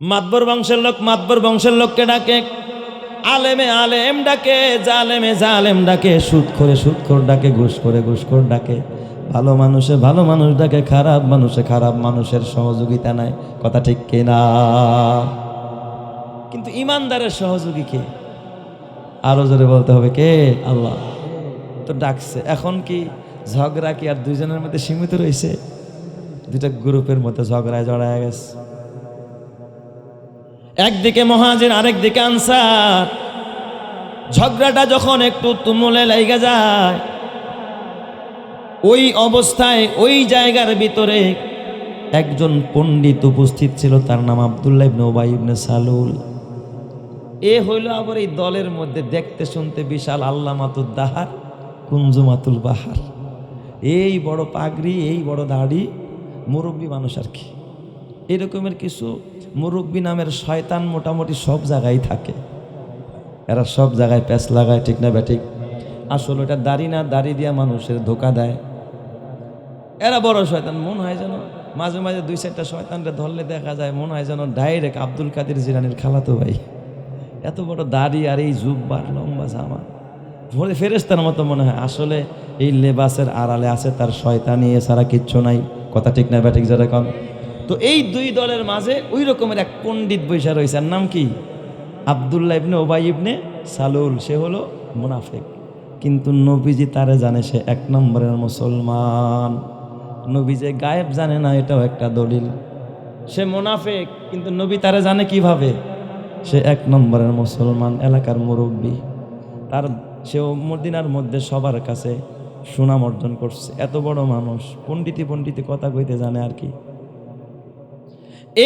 মাতবর বংশের লোক মাতবর বংশের লোককে ডাকে, আলেমে আলেম ডাকে, জালেমে জালেম ডাকে, সুদখোর ডাকে, ঘুষখোর ডাকে, ভালো মানুষে ভালো মানুষ ডাকে, খারাপ মানুষে খারাপ মানুষের সহযোগিতা নাই। কথা ঠিক কিনা? কিন্তু ইমানদারের সহযোগী কে? আরো জোরে বলতে হবে কে? আল্লাহ। তো ডাকছে, এখন কি ঝগড়া কি আর দুইজনের মধ্যে সীমিত রয়েছে? দুইটা গ্রুপের মধ্যে ঝগড়ায় জড়ায় গেছে। একদিকে মুহাজির, আরেকদিকে আনসার। ঝগড়াটা যখন একটু তুমুলে লাইগা যায়, ওই অবস্থায় ওই জায়গার ভিতরে একজন পণ্ডিত উপস্থিত ছিল, তার নাম আব্দুল্লাহ ইবনে উবাই ইবনে সালুল। এ হইল আবার এই দলের মধ্যে দেখতে শুনতে বিশাল, আল্লামাতুদ দাহার, কুনজুমাতুল বাহার। এই বড় পাগড়ি, এই বড় দাড়ি, মুরব্বী মানুষ আর কি। এরকমের কিছু মুরব্বী নামের শয়তান মোটামুটি সব জায়গায় থাকে। এরা সব জায়গায় প্যাঁচ লাগায়, ঠিক না ব্যাঠিক? আসলে এটা দাড়ি না, দাড়ি দিয়া মানুষের ধোকা দেয়। এরা বড় শয়তান। মন হয় যেন মাঝে মাঝে দুই চারটা শয়তানরে ধরলে দেখা যায় মন হয় যেন ডাইরেক্ট আব্দুল কাদের জিলানীর খালাতো ভাই। এত বড় দাড়ি আর এই জুব্বার লম্বা জামা, ফেরেশতার মতো মনে হয়। আসলে এই লেবাসের আড়ালে আছে তার শয়তানি, এছাড়া কিচ্ছু নাই। কথা ঠিক না ব্যাঠিক যারা কন? তো এই দুই দলের মাঝে ওই রকমের এক পণ্ডিত বৈশা রয়েছে, আর নাম কি? আব্দুল্লাহ ইবনে উবাই ইবনে সালুল। সে হলো মুনাফিক, কিন্তু নবীজি তারে জানে সে এক নম্বরের মুসলমান। নবী যে গায়েব জানে না, এটাও একটা দলিল। সে মুনাফিক, কিন্তু নবী তারে জানে কিভাবে? সে এক নম্বরের মুসলমান, এলাকার মুরব্বী। তার সেও মদিনার মধ্যে সবার কাছে সুনাম অর্জন করছে। এত বড় মানুষ, পণ্ডিতি কথা কইতে জানে আর কি।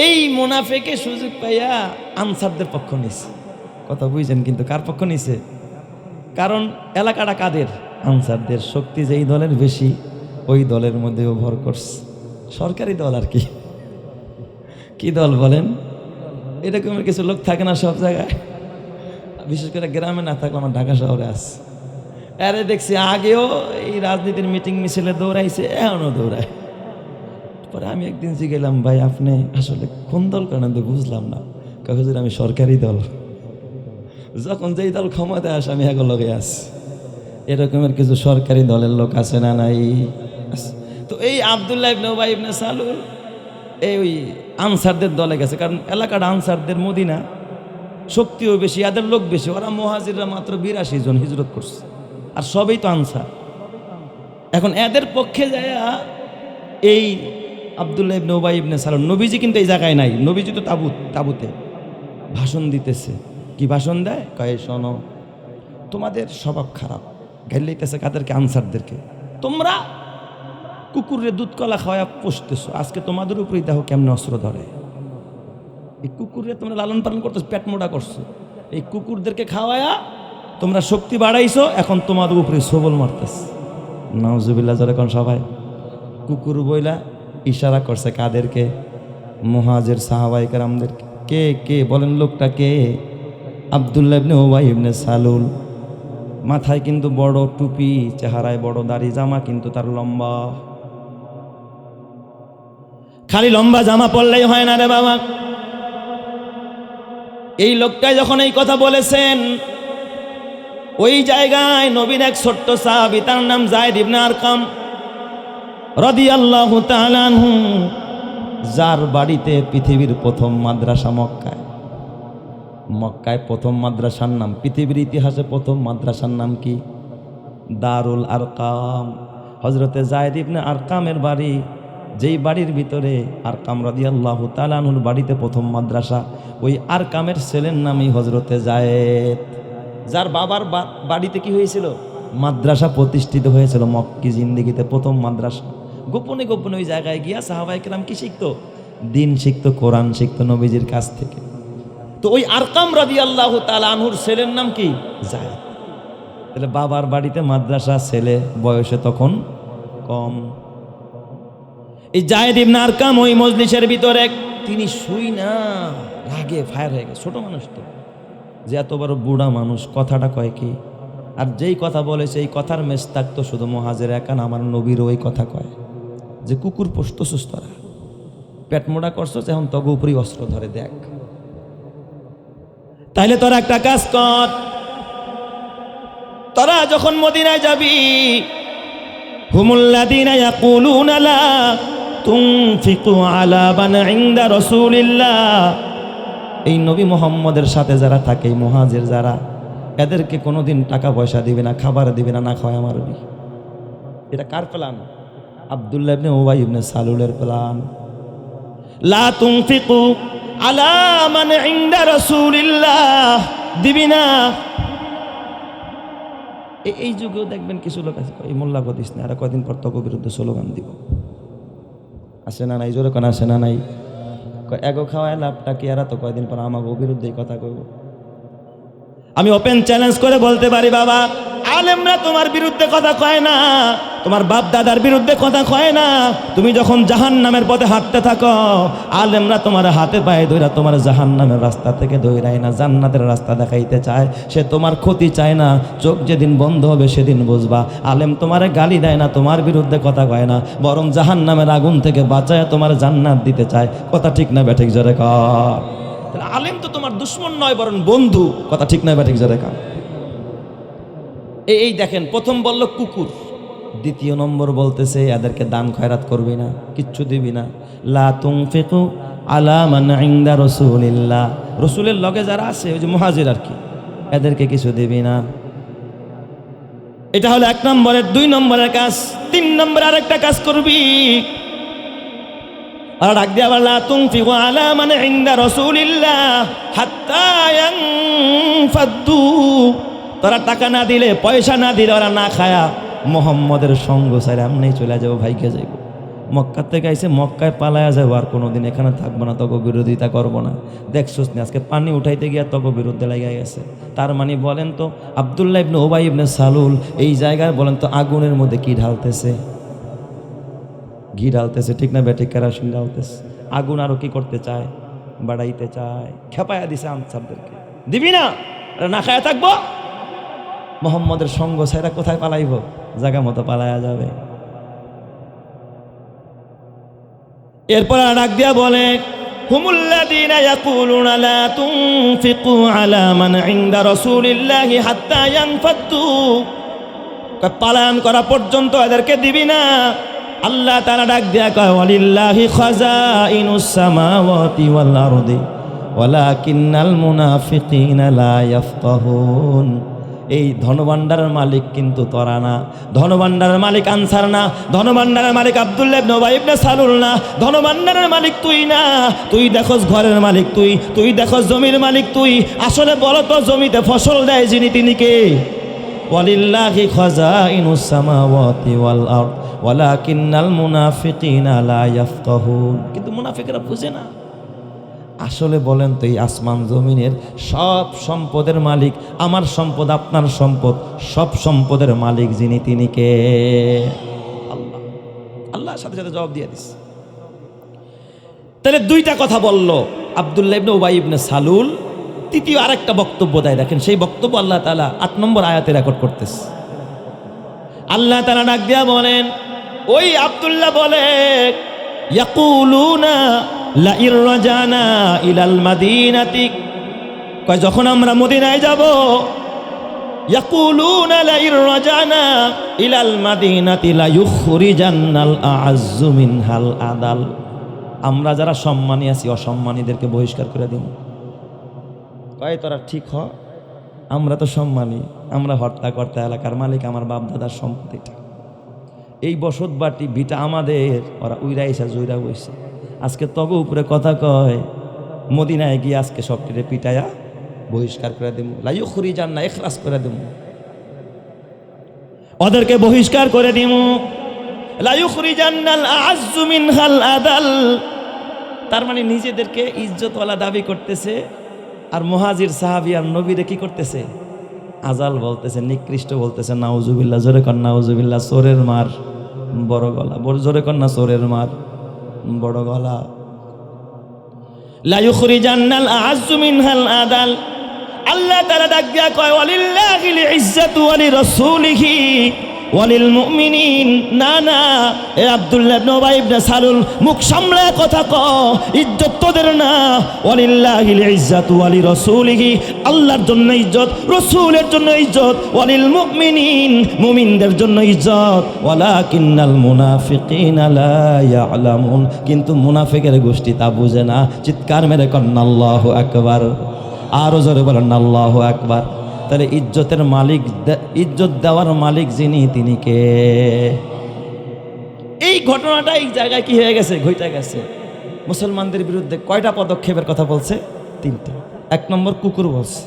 এই মুনাফিকে সুযোগ পাইয়া আনসারদের পক্ষ নিছে। কথা বুঝছেন? কিন্তু কার পক্ষ নিছে? কারণ এলাকাটা কাদের? আনসারদের। শক্তি যেই দলের বেশি, ওই দলের মধ্যেও ভর করছে। সরকারি দল আর কি। কি দল বলেন? এরকমের কিছু লোক থাকে না সব জায়গায়, বিশেষ করে গ্রামে না থাকলে আমার ঢাকা শহরে আছে। আরে দেখছি আগেও এই রাজনীতির মিটিং মিছিলে দৌড়াইছে, এখনও দৌড়ায়। পরে আমি একদিন জিগেলাম, ভাই আপনি আসলে কোন দল করেন? তো বুঝলাম না। কাগজের আমি সরকারি দল। যখন যেই দল ক্ষমতায় আসে আমি এগুলো লগে আছি। এরকমের কিছু সরকারি দলের লোক আছে না নাই? তো এই আব্দুল্লাহ ইবনে উবাই ইবনে সালুল এই ওই আনসারদের দলে গেছে, কারণ এলাকার আনসারদের মদিনা, শক্তিও বেশি, এদের লোক বেশি। ওরা মুহাজিররা মাত্র 82 জন হিজরত করছে, আর সবই তো আনসার। এখন এদের পক্ষে যায় এই আব্দুল্লাহ ইবনে উবাই ইবনে সালুল। নবীজি কিন্তু এই জায়গায় নাই, নবীজি তো তাবুতে ভাষণ দিতেছে। কি ভাষণ দেয়? কয়ে শোনো, তোমাদের স্বভাব খারাপ। গাইলেইতেছে কাদেরকে? আনসারদেরকে। তোমরা কুকুরে দুধ কলা খাওয়া পুষতেছো, আজকে তোমাদের উপরেই দেখো কেমনে অস্ত্র ধরে। এই কুকুরে তোমরা লালন পালন করতেছো, পেট মোটা করছো। এই কুকুরদেরকে খাওয়ায়া তোমরা শক্তি বাড়াইছো, এখন তোমাদের উপরে সবল মারতেছে। নাউজুবিল্লাহ জোরে কোন সবাই। কুকুর বইলা ইশারা করছে কাদেরকে? মুহাজির সাহাবায়ে কেরামদেরকে। কে কে বলেন? লোকটা কে? আব্দুল্লাহ ইবনে উবাই ইবনে সালুল। মাথায় কিন্তু বড় টুপি, চেহারায় বড় দাড়ি, জামা কিন্তু তার লম্বা। খালি লম্বা জামা পরলেই হয় না রে বাবা। এই লোকটাই যখন এই কথা বলেছেন, ওই জায়গায় নবীর এক ছোট্ট সাহাবী, তার নাম যায়েদ ইবনে আরকাম রাদিয়াল্লাহু তাআলা আনহু, যার বাড়িতে পৃথিবীর প্রথম মাদ্রাসা মক্কায় প্রথম মাদ্রাসার নাম, পৃথিবীর ইতিহাসে প্রথম মাদ্রাসার নাম কি? দারুল আরকাম। হযরতে যায়েদ ইবনে আরকামের বাড়ি, যেই বাড়ির ভিতরে আরকাম রাদিয়াল্লাহু তাআলা আনহুর বাড়িতে প্রথম মাদ্রাসা, ওই আরকামের ছেলের নামই হযরতে যায়েদ। যার বাবার বাড়িতে কি হয়েছিল? মাদ্রাসা প্রতিষ্ঠিত হয়েছিল। মক্কি জিন্দেগিতে প্রথম মাদ্রাসা। গোপনে গোপনে ওই জায়গায় গিয়া সাহাবায়ে কেরাম কি শিখতো? দিন শিখতো, কোরআন শিখতো নবীজির কাছ থেকে। তো ওই আরকাম রাদিয়াল্লাহু তাআলা আনহুর ছেলের নাম কি? যায়েদ। তাহলে বাবার বাড়িতে মাদ্রাসা, ছেলে বয়সে তখন কম। এই যায়েদ ইবনে আরকাম ওই মজলিসের ভিতরে, তিনি শুই না রাগে ফায়ার হয়ে গেছে। ছোট মানুষ তো, যে এত বড় বুড়া মানুষ, কথাটা কয় কি? আর যেই কথা বলেছে এই কথার মেস্তাক তো শুধু মুহাজির একা না, আমার নবীরও ওই কথা কয় যে কুকুর পোষতো সুস্থরা, পেট মোটা করছো, এখন তগো উপরেই অস্ত্র ধরে দেখ। তাইলে তোরা একটা কাজ কর, তোরা যখন মদিনায় যাবি, হুমুল্লাযীনা ইয়াকুলুনা লা তুনফিকু আলা মান ইনদা রাসূলিল্লাহ, এই নবী মুহাম্মদের সাথে যারা থাকে, মুহাজির যারা, এদেরকে কোনোদিন টাকা পয়সা দিবে না, খাবার দিবে না, না খাওয়া মারবি। এটা কার প্ল্যান? আব্দুল্লাহ ইবনে উবাই ইবনে সালুলের প্ল্যান। লা তুনফিকু আলা মান ইনদা রাসূলিল্লাহ, দিবি না। এই যুগেও দেখবেন কিছু লোক আছে, এই মোল্লা বদিস না, আর কয়দিন পর তোকে বিরুদ্ধে স্লোগান দিব। আসে না নাই? জোরে কোন আসে না নাই? এগো খাওয়ায় লাভটা কি? এরা তো কয়দিন পর আমাকে বিরুদ্ধে কথা কইব। আমি ওপেন চ্যালেঞ্জ করে বলতে পারি, বাবা, আলেমরা তোমার বিরুদ্ধে কথা কয় না, তোমার বাপ দাদার বিরুদ্ধে কথা কয় না। তুমি যখন জাহান্নামের পথে হাঁটতে থাকো, আলেমরা তোমার হাতে পায়ে ধইরা তোমার জাহান্নামের রাস্তা থেকে ধইরাই না, জান্নাতের রাস্তা দেখাইতে চায়। সে তোমার ক্ষতি চায় না। চোখ যেদিন বন্ধ হবে সেদিন বুঝবা, আলেম তোমারে গালি দেয় না, তোমার বিরুদ্ধে কথা কয় না, বরং জাহান্নামের আগুন থেকে বাঁচায় তোমার জান্নাত দিতে চায়। কথা ঠিক না বেঠিক? জোরে কর। আলেম তো তোমার দুশ্মন নয়, বরং বন্ধু। কথা ঠিক না বেঠিক? জোরে কর। এই দেখেন, প্রথম বলল কুকুর, দ্বিতীয় নম্বর বলতেছে এদেরকে দান খয়রাত করবি না, কিচ্ছু দিবি না। লা তুনফিকু আলা মান ইনদা রাসূলিল্লাহ, রাসূলের লগে যারা আছে, ওই যে মুহাজির আর কি, এদেরকে কিছু দিবি না। এটা হলো 1 নম্বরের। 2 নম্বরের কাজ। 3 নম্বরে আরেকটা কাজ করবি, আর ডাক দিয়ে আবার লা তুনফিকু আলা মান ইনদা রাসূলিল্লাহ হাত্তা ইয়ানফাদ্দু, তোরা টাকা না দিলে, পয়সা না দিলে, ওরা না খায়া মোহাম্মদের সঙ্গ সাইরা এমনি চলে যাবো, ভাইকে যাইব। মক্কা থেকে আইসে মক্কায় পালায়া যাবো, আর কোনোদিন এখানে থাকবো না, তোকে বিরোধিতা করবো না। দেখছোস না আজকে পানি উঠাইতে গিয়া তোকে বিরুদ্ধে লেগে গেছে। তার মানে বলেন তো, আব্দুল্লাহ ইবনে উবাই ইবনে সালুল এই জায়গায় বলেন তো আগুনের মধ্যে কি ঢালতেছে? ঘি ঢালতেছে, ঠিক না বেঠিক? কেরোসিন ঢালতেছে। আগুন আরো কি করতে চায়? বাড়াইতে চায়। খেপায়া দিছে আনসারদেরকে, দিবি না, না খায়া থাকবো। মোহাম্মদের সঙ্গ ছাইরা কোথায় পালাইব? জায়গা মতো পালায়া যাবে। এরপর ডাক দিয়া বলে, হুমুল্লাযীনা ইয়াকুলুনা লা তুনফিকু আলা মান ইনদা রাসূলিল্লাহি হাত্তা ইয়ানফাদ্দু, পালায়ন করা পর্যন্ত এদেরকে দিবি না। আল্লাহ তাআলা ডাক দিয়া কয়, ওয়ালিল্লাহি খাযাইনুস সামাওয়াতি ওয়াল আরদি ওয়ালাকিন্নাল মুনাফিকিনা লা ইয়াফকাহুন। এই ধনভাণ্ডারের মালিক কিন্তু তোরা না, ধনভাণ্ডারের মালিক আনসার না, ধনভাণ্ডারের মালিক আব্দুল্লাহ ইবনে উবাই ইবনে সালুল না, ধনভাণ্ডারের মালিক তুই না। তুই দেখোস ঘরের মালিক তুই, তুই দেখোস জমির মালিক তুই। আসলে বলো তো, জমিতে ফসল দেয় যিনি, তিনি কে? ওয়ালিল্লাহি খাযাইনুস সামাওয়াতি ওয়াল আরদ ওয়ালাকিন্নাল মুনাফিকিনা লা ইয়াফকাহুন। কিন্তু মুনাফিকরা বুঝে না। আসলে বলেন তো, এই আসমান জমিনের সব সম্পদের মালিক, আমার সম্পদ, আপনার সম্পদ, সব সম্পদের মালিক যিনি, তিনি কে? আল্লাহ। আল্লাহর সাথে সাথে জবাব দিয়ে দিস। তাহলে 2টা কথা বলল আব্দুল্লাহ ইবনে উবাই ইবনে সালুল। তৃতীয় আরেকটা বক্তব্য দেয়, দেখেন সেই বক্তব্য আল্লাহ তাআলা 8 নম্বর আয়াতে রেকর্ড করতেছে। আল্লাহ তাআলা ডাক দিয়া বলেন, ওই আব্দুল্লাহ বলে, ইয়াকুলুনা লা ইরজানা ইলাল মাদিনাতি, কয় যখন আমরা মদিনায় যাব, ইয়াকুলুনা লা ইরজানা ইলাল মাদিনাতি লা ইউখরিজান্নাল আ'আজ্জু মিনহাল আদাল, আমরা যারা সম্মানী আছি অসম্মানীদেরকে বহিষ্কার করে দিন। কয় তোরা ঠিক হ, আমরা তো সম্মানী, আমরা হত্যা করতে এলাকার মালিক, আমার বাপ দাদার সম্পত্তিটা, এই বসত বাটি ভিটা আমাদের, ওরা উইরা এসে জুইরা বইছে। আজকে তগো উপরে কথা কয়, মদিনায় গিয়ে আজকে সবটিরে পিটায়া বহিষ্কার করে দেব, লা ইউখরিজান্না, ইখলাস করে দেব, ওদেরকে বহিষ্কার করে দিব। লা ইউখরিজান্নাল আ'আজ্জু মিনহাল আদাল, তার মানে নিজেদেরকে ইজ্জতওয়ালা দাবি করতেছে, আর মুহাজির সাহাবী আর নবীরে কি করতেছে? আজাল বলতেছে, নিকৃষ্ট বলতেছে। নাউজুবিল্লাহ, জোরে কর নাউজুবিল্লাহ। চোরের মার বড় গলা, জোরে কর না, চোরের মার বড় গলা। লা ইউখরিজান্নাল আ'আজ্জু মিনহাল আদাল। আল্লাহ তাআলা ডাক দিয়া কয়, ওয়ালিল্লাহিল ইজ্জাতু ওয়া লিরাসূলিহি ওয়ালিল মুমিনিন। না না, এ আব্দুল্লাহ ইবনে উবাই ইবনে সালুল, মুখ সামলে কথা ক, ইজ্জত তোদের না। ওয়ালিল্লাহিল ইজ্জাতু ওয়ালি রাসূলিহি, আল্লাহর জন্য ইজ্জত, রাসূলের জন্য ইজ্জত। ওয়ালিল মুমিনিন, মুমিনদের জন্য ইজ্জত। ওয়ালাকিন্নাল মুনাফিকিনা লা ইয়ালামুন, কিন্তু মুনাফিকের গোষ্ঠী তা বুঝে না। চিৎকার মেরে কন্না আল্লাহু আকবার, আরো জোরে বলেন আল্লাহু আকবার। তাহলে ইজ্জতের মালিক, ইজ্জত দেওয়ার মালিক যিনি, তিনি কে? এই ঘটনাটা এই জায়গায় কি হয়ে গেছে, ঘটে গেছে। মুসলমানদের বিরুদ্ধে কয়টা পদক্ষেপের কথা বলছে? 3টা। 1 নম্বর কুকুর বলছে,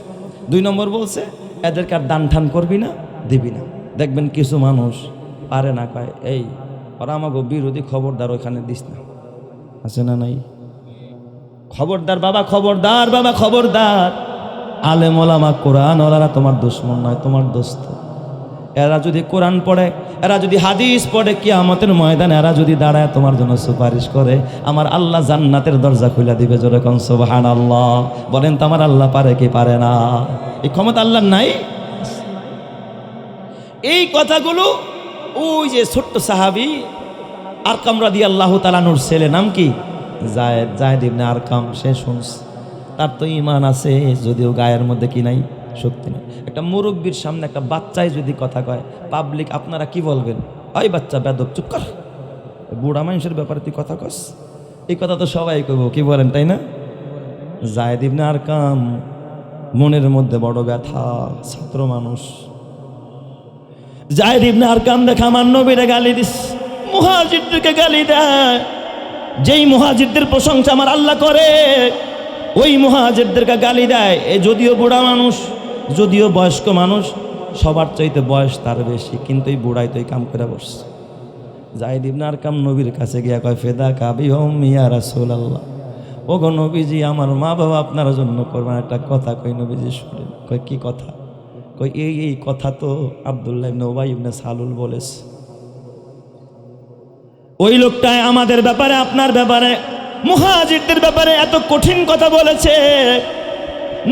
2 নম্বর বলছে এদেরকে আর দান ঠান করবি না, দিবি না। দেখবেন কিছু মানুষ পারে না, কয় এই ওরা আমাকে বিরোধী, খবরদার ওইখানে দিস না। আছে না নাই? খবরদার বাবা, খবরদার বাবা, খবরদার। আলেম ওলামা কোরআন ওলারা তোমার দুশমন নয়, তোমার দোস্ত। এরা যদি কোরআন পড়ে, এরা যদি হাদিস পড়ে, কিয়ামতের ময়দানে এরা যদি দাঁড়ায় তোমার জন্য সুপারিশ করে, আমার আল্লাহ জান্নাতের দরজা খুলে দিবে। জোরে কোন সুবহানাল্লাহ। বলেন তো আমার আল্লাহ পারে কি পারে না? এই ক্ষমতা আল্লাহর নাই? এই কথাগুলো ওই যে ছোট্ট সাহাবী আরকাম রাদিয়াল্লাহু তাআলা আনহুর ছেলে, নাম কি? যায়েদ ইবনে আরকাম। সে শুনছে, তার তো ঈমান আছে, যদিও গায়ের মধ্যে কি নাই, শক্তি নেই। একটা মুরব্বীর সামনে একটা বাচ্চায় যদি কথা কয়, পাবলিক আপনারা কি বলবেন? ওই বাচ্চা বেদব, চুপ কর, বুড়া মানুষের ব্যাপারে তুই কথা কস। এই কথা তো সবাই কইব, কি বলেন, তাই না? যায়েদ ইবনে আরকাম মনের মধ্যে বড় ব্যথা, ছাত্র মানুষ। যায়েদ ইবনে আরকাম দেখা আমার নবীরে গালি দিস, মুহাজিরদেরকে গালি দেয়। যেই মুহাজিরদের প্রশংসা আমার আল্লাহ করে, ওই মুহাজিরদেরকে গালি দেয়। এ যদিও বুড়া মানুষ, যদিও বয়স্ক মানুষ, সবার চাইতে বয়স তার বেশি, কিন্তু এই বুড়াই তো এই কাম করে বসছে। যায়েদ ইবনে আরকাম নবীর কাছে গিয়া কয়, ফেদা কাবি হোম ইয়া রাসূলুল্লাহ, ও গো নবীজি, আমার মা বাবা আপনার জন্য করবেন, একটা কথা কই নবীজি শুনেন। কয় কি কথা? কই এই কথা তো আব্দুল্লাহ ইবনে উবাই ইবনে সালুল বলেছে। ওই লোকটাই আমাদের ব্যাপারে, আপনার ব্যাপারে, মুহাজিরদের ব্যাপারে এত কঠিন কথা বলেছে।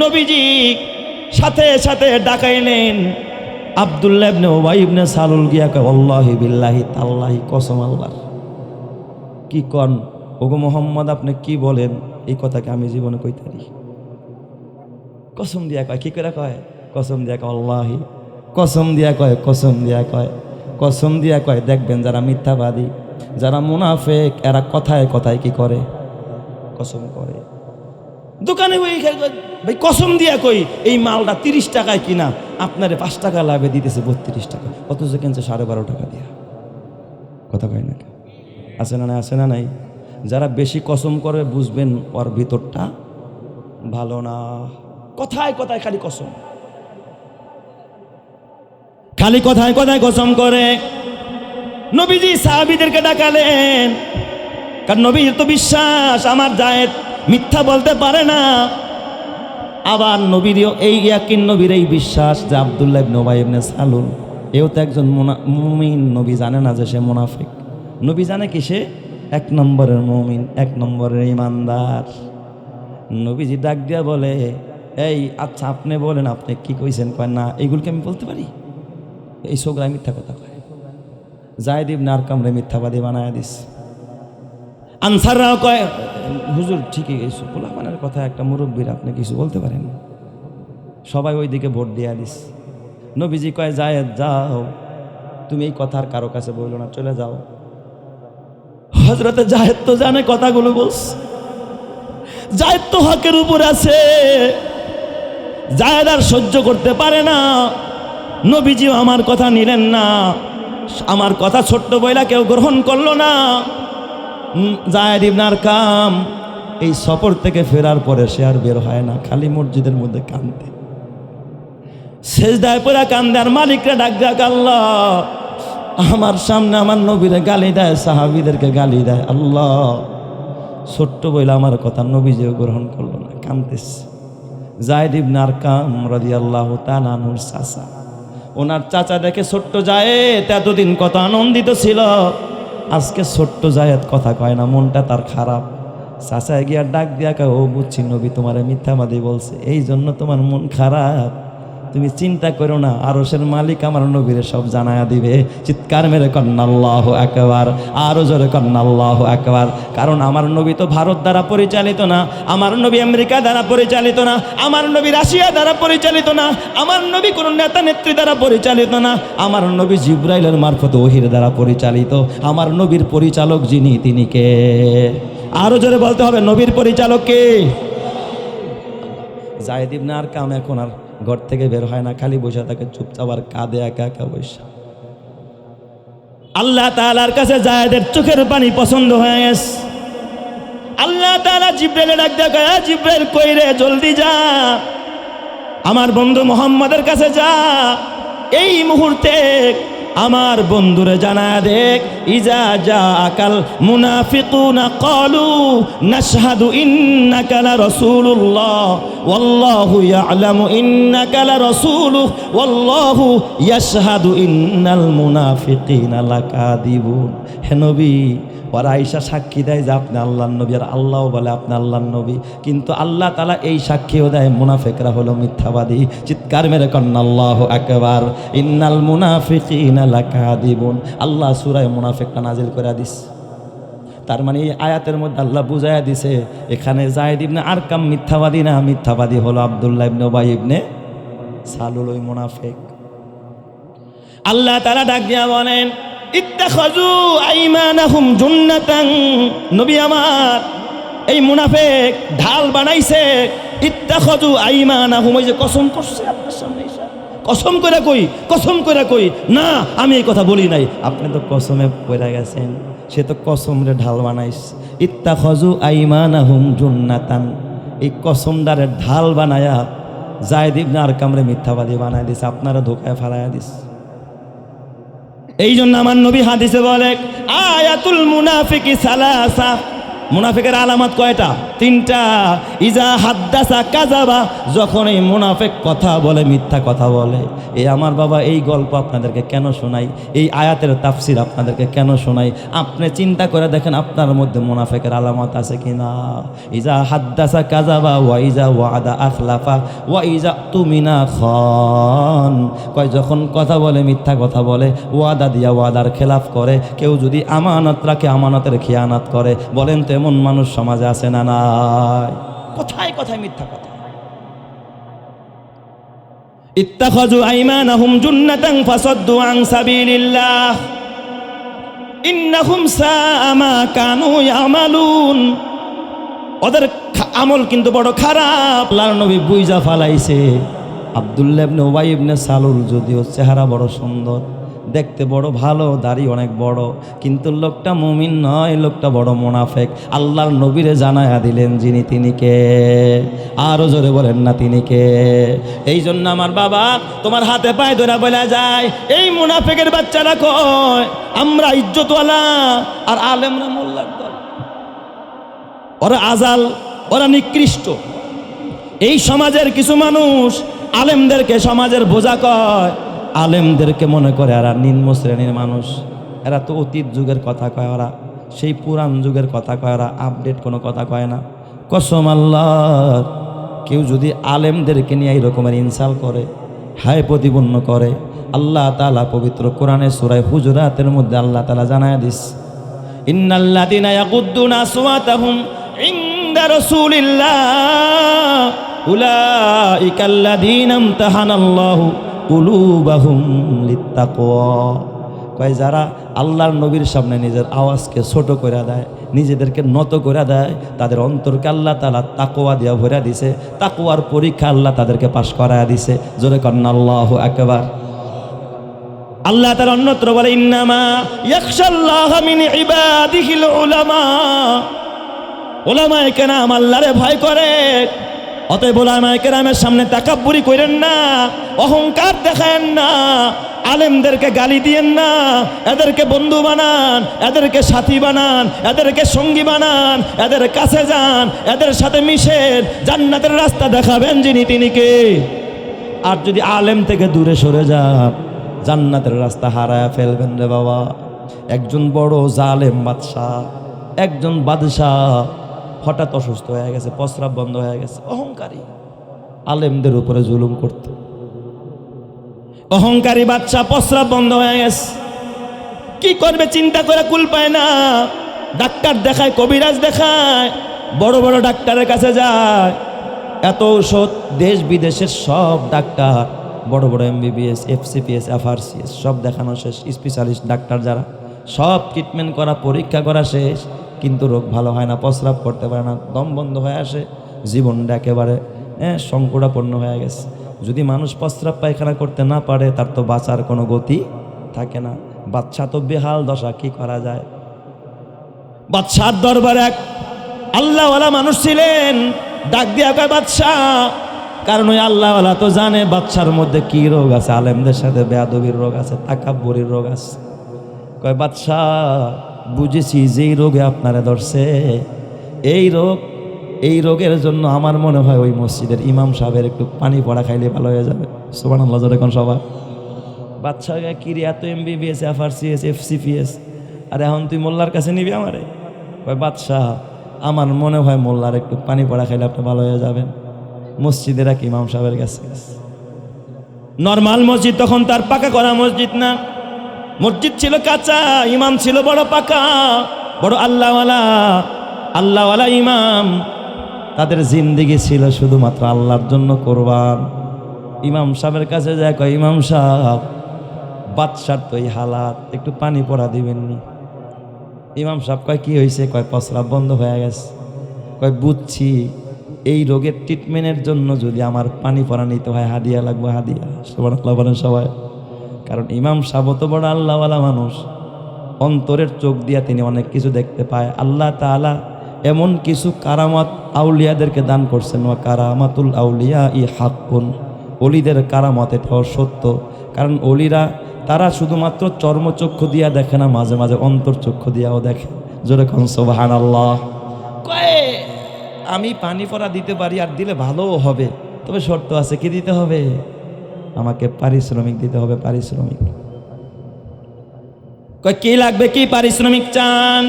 নবীজি সাথে সাথে ডাকাইলেন আব্দুল্লাহ ইবনে উবাই ইবনে সালুল গিয়া কয়, আল্লাহি বিল্লাহি তাল্লাহি, কসম আল্লাহর। কি কন ওগো মুহাম্মদ, আপনি কি বলেন? এই কথাকে আমি জীবনে কইতে পারি। কসম দিয়া কয়। কি করে কয়? কসম দিয়া কয়, আল্লাহি। কসম দিয়া কয়, কসম দিয়া কয়, কসম দিয়া কয়। দেখবেন যারা মিথ্যাবাদী, যারা মুনাফিক, এরা কথায় কথায় কি করে? কসম করে। দোকানে ওই ভাই কসম দিয়া কই, এই মালটা 30 টাকায় কিনা, আপনারে 5 টাকা লাভে দিতেছে 32 টাকা, অথচ কিনছে 12.5 টাকা দিয়া। কথা কয় না? আছে না নাই? আছে না নাই? যারা বেশি কসম করে বুঝবেন ওর ভিতরটা ভালো না। কথায় কথায় খালি কসম, খালি কথায় কথায় কসম করে। নবীজি সাহাবীদেরকে ডাকালেন, কারণ নবীর তো বিশ্বাস আমার যায়েদ মিথ্যা বলতে পারে না। আবার নবীরও এই ইয়াকিন, নবীর এই বিশ্বাস যে আব্দুল্লাহ ইবনে উবাই ইবনে সালুল এও তো একজন মুমিন। নবী জানে না যে সে মুনাফিক। নবী জানে কি সে 1 নম্বরের মুমিন, 1 নম্বরের ইমানদার। নবীজি ডাক দিয়া বলে, এই আচ্ছা আপনি বলেন, আপনি কি কইছেন? কয় না, এইগুলোকে আমি বলতে পারি? এই ছোকরা মিথ্যা কথা কয়। যায়েদ ইবনে আরকামরে মিথ্যাবাদী বানায় দিস। আনসাররাও কয়, হুজুর ঠিকই গেছো, পোলাপানের কথা একটা মুরব্বীর আপনি কিছু বলতে পারেন? সবাই ওই দিকে ভোট দিয়া দিস। নবীজি কয়, যায়েদ যাও, তুমি এই কথার কারো কাছে বললো না, চলে যাও। হযরতে যায়েদ তো জানে কথাগুলো বলছে, যায়েদ তো হকের উপর আছে। যায়েদ আর সহ্য করতে পারে না। নবীজিও আমার কথা নিলেন না, আমার কথা ছোট্ট বইলা কেউ গ্রহণ করলো না। যায়েদ ইবনে আরকাম এই সফর থেকে ফেরার পরে সে আর বের হয় না, খালি মসজিদের মধ্যে কান্দে, সেজদায় পড়ে কান্দে। আর মালিকরা ডাক ডাক, আল্লাহ আমার সামনে আমার নবীরে গালি দেয়, সাহাবীদেরকে গালি দেয়। আল্লাহ ছোট্ট বইলা আমার কথা নবীজিও গ্রহণ করলো না, কান্দতেছে। যায়েদ ইবনে আরকাম রাদিয়াল্লাহু তাআলা আনহুর চাচা, ওনার চাচা দেখে ছোট্ট যায়েদ এতদিন কত আনন্দিত ছিল, আজকে ছোট্ট যায়েদ কথা কয় না, মনটা তার খারাপ। চাচা গিয়া ডাক দিয়া কয়, ও বুঝছি নবী তোমারে মিথ্যাবাদী বলছে, এই জন্য তোমার মন খারাপ। তুমি চিন্তা করো না, আরশের মালিক আমার নবীরে সব জানায়া দিবে। চিৎকার মেরে কন্যা আল্লাহু আকবার, আরো জোরে কন্যা আল্লাহু আকবার। কারণ আমার নবী তো ভারত দ্বারা পরিচালিত না, আমার নবী আমেরিকা দ্বারা পরিচালিত না, আমার নবী রাশিয়া দ্বারা পরিচালিত না, আমার নবী কোনো নেতা নেত্রী দ্বারা পরিচালিত না, আমার নবী জিব্রাইলের মারফত ওহীর দ্বারা পরিচালিত। আমার নবীর পরিচালক যিনি, তিনি কে? আরো জোরে বলতে হবে, নবীর পরিচালক কে? যায়েদ ইবনে আরকাম এখন আর ঘর থেকে বের হয় না, খালি বসে থাকে চুপচাপ আর কাঁদে একা একা বসে। আল্লাহ তাআলার কাছে যায়েদের চোখের পানি পছন্দ হয়ে গেছে। আল্লাহ তাআলা জিব্রাইলে ডাক দেয়, জিব্রাইল কই রে, জলদি যা, আমার বন্ধু মুহাম্মাদের কাছে যা, এই মুহূর্তে আমার বন্ধুরে জানা দেখ, ইজা জাআকাল মুনাফিকুনা ক্বালু নাশহাদু ইন্নাকা লা রাসূলুল্লাহ ওয়াল্লাহু ইয়ালামু ইন্নাকা লা রাসূলুহু ওয়াল্লাহু ইয়াশহাদু ইন্নাল মুনাফিকিনা লাকাযিবুন। হে নবী, ওরা আয়েশা সাক্ষী দেয় যে আপনি আল্লাহর নবী, আর আল্লাহও বলে আপনি আল্লাহর নবী, কিন্তু আল্লাহ তাআলা এই সাক্ষীও দেয় মুনাফিকরা হলো মিথ্যাবাদী। চিৎকার মেরে কন্যা আল্লাহু আকবার। ইন্নাল মুনাফিকিনা লাকাযিবুন। আল্লাহ সূরা মুনাফিকটা নাজিল করে দিস। তার মানে এই আয়াতের মধ্যে আল্লাহ বুঝাইয়া দিছে এখানে যায়েদ ইবনে আরকাম মিথ্যাবাদী না, মিথ্যাবাদী হলো আব্দুল্লাহ ইবনে উবাই ইবনে সালুল, ওই মুনাফিক। আল্লাহ তাআলা ডাক দিয়া বলেন, ইত্তাখাযু আইমানাহুম জুন্নাতান। নবী আমার, এই মুনাফিক ঢাল বানাইছে। ইত্তাখাযু আইমানাহুম, ওই যে কসম করছে আপনার সামনে, কসম করে কই, কসম করে কই না, আমি এই কথা বলি নাই। আপনি তো কসমে পড়ে গেছেন, সে তো কসম রে ঢাল বানাইছে। ইত্তাখাযু আইমানাহুম জুন্নাতান, এই কসমদারের ঢাল বানায়া যায়েদ ইবনে আরকামরে মিথ্যাবাদী বানায় দিছে, আপনারা ধোকায় ফেলাইয়া দিছে। এই জন্য আমার নবী হাদিসে বলে, আয়াতুল মুনাফিকি সালাসা, মুনাফিকের আলামত কয়টা? তিনটা। ইজা হাদ্দাসা কাযাবা, যখন এই মুনাফিক কথা বলে, মিথ্যা কথা বলে। এই আমার বাবা, এই গল্প আপনাদেরকে কেন শোনাই, এই আয়াতের তাফসির আপনাদেরকে কেন শোনাই, আপনি চিন্তা করে দেখেন আপনার মধ্যে মুনাফিকের আলামত আছে কিনা। ইজা হাদ্দাসা কাযাবা ওয়া ইজা ওয়াদা আখলাফা ওয়া ইজা তুমিনা খান। কয় যখন কথা বলে মিথ্যা কথা বলে, ওয়াদা দিয়া ওয়াদার খেলাফ করে, কেউ যদি আমানত রাখে আমানতের খেয়ানত করে। বলেন তো এমন মানুষ সমাজে আছে না নাই? কথায় কথায় মিথ্যা কথা। ইত্তাখাযু আইমানাহুম জুন্নাতান ফাসাদ্দু আন সাবিলিল্লাহ ইন্নাহুম সাআ মা কানু ইয়ামালুন। ওদের আমল কিন্তু বড় খারাপ। আল্লাহর নবী বুইজা ফালাইছে। আব্দুল্লাহ ইবনে উবাই ইবনে সালুল যদিও চেহারা বড় সুন্দর, দেখতে বড় ভালো, দাড়ি অনেক বড়, কিন্তু লোকটা মুমিন নয়, লোকটা বড় মুনাফিক। আল্লাহর নবীরে জানায়া দিলেন যিনি, তিনি কে? আরো জোরে বলেন না, তিনি কে? এই জন্য আমার বাবা তোমার হাতে পায়ে ধরে বলা যায়, এই মুনাফিকের বাচ্চারা কয় আমরা ইজ্জতওয়ালা, আর আলেমরা মোল্লার দল, ওরা আজাল, ওরা নিকৃষ্ট। এই সমাজের কিছু মানুষ আলেমদেরকে সমাজের বোঝা কয়, আলেমদেরকে মনে করে এরা নিম্ন শ্রেণীর মানুষ, এরা তো অতীত যুগের কথা কয়, ওরা সেই পুরান যুগের কথা কয়, ওরা আপডেট কোনো কথা কয় না। কসম আল্লাহর, কেউ যদি আলেমদেরকে নিয়ে এই রকমের ইনসাল করে, হায় প্রতিপন্ন করে, আল্লাহ তাআলা পবিত্র কোরআনে সূরা হুজুরাতের মধ্যে আল্লাহ তাআলা জানায়া দিস, ইন্নাল্লাযীনা ইয়াগুদ্দুনা আসওয়াতাহুম ইনদা রাসূলিল্লাহ উলাইকাল্লাযীনা ইমতাহানাল্লাহু কুলুবাহুম লিত্তাকওয়া। কয় যারা আল্লাহর নবীর সামনে নিজের আওয়াজকে ছোট করে দেয়, নিজেদেরকে নত করে দেয়, তাদের অন্তরকে আল্লাহ তাআলা তাকওয়া দিয়া ভরে দিছে। তাকওয়ার পরীক্ষা আল্লাহ তাদেরকে পাশ করায়া দিছে। জোরে কন্না আল্লাহু আকবার। আল্লাহ তাআলা অন্যত্র বলে, ইন্নামা ইয়াখশাল্লাহা মিন ইবাদিহিল উলামা। উলামায়ে কেরাম আল্লাহরে ভয় করে। অতএব উলামায়ে কেরামের সামনে তাকাব্বুরি করেন না, অহংকার দেখায়েন না, আলেমদেরকে গালি দিয়েন না, এদেরকে বন্ধু বানান, এদেরকে সাথী বানান, এদেরকে সঙ্গী বানান, এদের কাছে যান, এদের সাথে মিশেন, জান্নাতের রাস্তা দেখাবেন যিনি, তিনি কে? আর যদি আলেম থেকে দূরে সরে যান, জান্নাতের রাস্তা হারায়া ফেলবেন রে বাবা। একজন বড় জালেম বাদশাহ, একজন বাদশাহ হঠাৎ অসুস্থ হয়ে গেছে, প্রস্রাব বন্ধ হয়ে গেছে, অহংকারী, আলেমদের উপরে জুলুম করত। অহংকারী বাচ্চা, প্রস্রাব বন্ধ হয়ে গেছে। কি করবে চিন্তা করে কুল পায় না। ডাক্তার দেখায়, কবিরাজ দেখায়, বড় বড় ডাক্তারের কাছে যায়। এত ঔষধ, দেশ বিদেশের সব ডাক্তার, বড় বড় MBBS, FCPS, FRCS সব দেখানো শেষ, স্পেশালিস্ট ডাক্তার যারা, সব ট্রিটমেন্ট করা, পরীক্ষা করা শেষ, কিন্তু রোগ ভালো হয় না, প্রস্রাব করতে পারে না, দম বন্ধ হয়ে আসে, জীবনটা একেবারে সংকটাপন্ন হয়ে গেছে। যদি মানুষ প্রস্রাব পায়খানা করতে না পারে, তার তো বাঁচার কোনো গতি থাকে না। বাচ্চা তো বেহাল দশা, কি করা যায়? বাদশার দরবারে এক আল্লাহওয়ালা মানুষ ছিলেন, ডাক দিয়া কয়, বাদশা, কারণ ওই আল্লাহওয়ালা তো জানে বাচ্চার মধ্যে কি রোগ আছে, আলেমদের সাথে বেয়াদবির রোগ আছে, তাকাব্বুরির রোগ আছে। কয়, বাদশা, বুঝেছি যেই রোগে আপনারে ধরছে, এই রোগের জন্য আমার মনে হয় ওই মসজিদের ইমাম সাহেবের একটু পানি পড়া খাইলে ভালো হয়ে যাবে। সুবহানাল্লাহ, যখন সবাই বাচ্চা কিরে এত MBBS, FRCS, FCPS, আর এখন তুই মোল্লার কাছে নিবি আমারে? কয়, বাদশাহ, আমার মনে হয় মোল্লার একটু পানি পড়া খাইলে আপনি ভালো হয়ে যাবেন। মসজিদের এক ইমাম সাহেবের কাছে। নর্মাল মসজিদ তখন, তার পাকা করা মসজিদ না, মসজিদ ছিল কাঁচা, ইমাম ছিল বড় পাকা, বড় আল্লাহওয়ালা ইমাম। তাদের জিন্দেগি ছিল শুধুমাত্র আল্লাহর জন্য কোরবান। ইমাম সাহেবের কাছে যায়, কয়, ইমাম সাহেব, বাদশার তো এই হালাত, একটু পানি পড়া দিবেননি? ইমাম সাহেব কয়, কি হয়েছে? কয়, প্রস্রাব বন্ধ হয়ে গেছে। কয়, বুঝছি, এই রোগের ট্রিটমেন্টের জন্য যদি আমার পানি পড়া নিতে হয়, হাদিয়া লাগবে, হাদিয়া। সুবহানাল্লাহ বলেন সবাই। কারণ ইমাম সাহেব তো বড় আল্লাহওয়ালা মানুষ, অন্তরের চোখ দিয়া তিনি অনেক কিছু দেখতে পায়। আল্লাহ তাআলা এমন কিছু কারামাত আউলিয়াদেরকে দান করছেন। ওয়া কারামাতুল আউলিয়া হাক্কুন, অলিদের কারামত এটাও সত্য। কারণ অলিরা তারা শুধুমাত্র চর্মচক্ষু দিয়া দেখে না, মাঝে মাঝে অন্তর্চক্ষু দিয়াও দেখে। জোরে কোন সুবহানাল্লাহ। কয়ে, আমি পানি পড়া দিতে পারি, আর দিলে ভালোও হবে, তবে শর্ত আছে। কি দিতে হবে? আমাকে পারিশ্রমিক দিতে হবে, পারিশ্রমিক। কয়, কি লাগবে, কি পারিশ্রমিক চান?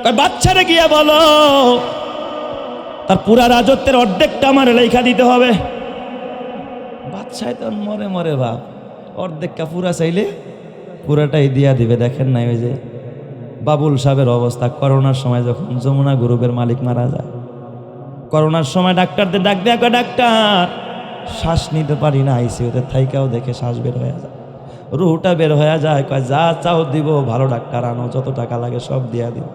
কয়, বাচ্চারে গিয়া বলো তার পুরা রাজত্বের অর্ধেকটা আমার লেখা দিতে হবে। বাচ্চায় তো মরে মরে বাপ, অর্ধেকটা পুরা চাইলে পুরাটাই দিয়া দিবে। দেখেন নাই ওই যে বাবুল সাহেবের অবস্থা, করোনার সময় যখন যমুনা গ্রুপের মালিক মারা যায়, করোনার সময় ডাক্তারদের ডাক দেয়া, কয়, ডাক্তার, শ্বাস নিতে পারি না, আইসিইউতে থাইকাও দেখে শ্বাস বের হয়ে যায়, রুহটা বের হয়ে যায়। কয়, যা চাও দিব, ভালো ডাক্তার আনো, যত টাকা লাগে সব দিয়া দিব,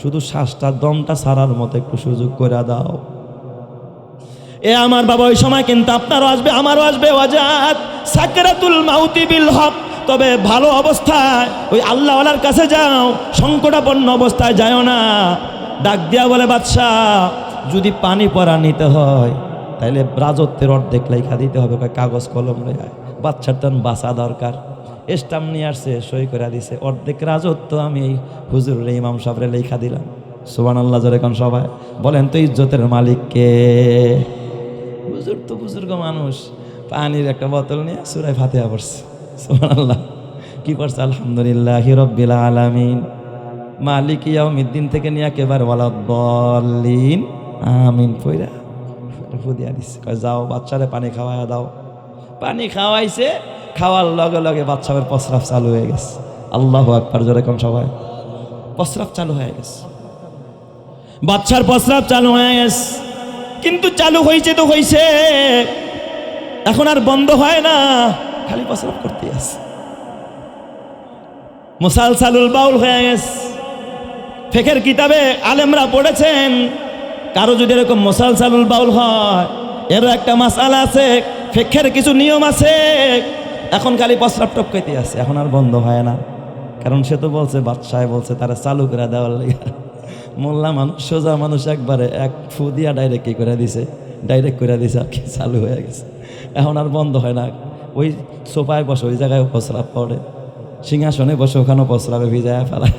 শুধু শ্বাসটা, দমটা ছাড়ার মতো একটু সুযোগ করে দাও। এ আমার বাবা, ওই সময় কিন্তু আপনারও আসবে, আমারও আসবে। ওয়াজাত সাকরাতুল মাউতি বিল হক। তবে ভালো অবস্থায় ওই আল্লাহওয়ালার কাছে যাও, সংকটাপন্ন অবস্থায় যাও না। ডাক দিয়া বলে, বাদশা, যদি পানি পড়া নিতে হয় তাহলে রাজত্বের অর্ধেক লেখা দিতে হবে। কাগজ কলম লয়ে আয়। বাচ্চার তখন বাঁচা দরকার, স্টাম্প নিয়ে আসছে, সই করে দিছে, অর্ধেক রাজত্ব আমি এই হুজুরের ইমাম সাহেবের লেখা দিলাম। সুবহানাল্লাহ, জোরে কোন সবাই। বলেন তো ইজ্জতের মালিক কে? হুজুর তো বুজুর্গ মানুষ, পানির একটা বোতল নিয়ে সূরা ফাতিহা পড়ছে। সুবহানাল্লাহ। কি পড়ছে? আলহামদুলিল্লাহি রাব্বিল আলামিন মালিকি ইয়াউমিদ্দিন থেকে নিয়ে একেবারে ওয়ালাদ-দাল্লিন আমিন পয়রা ফুদিয়া দিছে। কয়, যাও বাচ্চারে পানি খাওয়ায়া দাও। পানি খাওয়াইছে, খাওয়ার লগে লগে বাচ্চাদের প্রস্রাব চালু হয়ে গেছে। আল্লাহু আকবার, জোরে কোন সবাই। প্রস্রাব চালু হয়ে গেছে, বাচ্চার প্রস্রাব চালু হয়ে গেছে। কিন্তু চালু হয়েছে তো হয়েছে, এখন আর বন্ধ হয় না, খালি প্রস্রাব করতে আছে। মুসালসালুল বাউল হয়ে গেছে। ফিকহের কিতাবে আলেমরা পড়েছেন, কারো যদি এরকম মুসালসালুল বাউল হয়, এরও একটা মাসআলা আছে, ফিকহের কিছু নিয়ম আছে। এখন খালি প্রস্রাব টপকাইতে আছে, এখন আর বন্ধ হয় না। কারণ সে তো বলছে, বাদশাহ বলছে তারা চালু করে দেওয়ার লেগে। মোল্লা মানুষ, সোজা মানুষ, একবারে এক ফু দিয়া ডাইরেক্ট কি করে দিছে, ডাইরেক্ট করে দিছে, আর কি চালু হয়ে গেছে। এখন আর বন্ধ হয় না। ওই সোফায় বসে ওই জায়গায় প্রস্রাব পড়ে, সিংহাসনে বসে ওখানেও প্রস্রাবে ভিজায়া ফেলায়।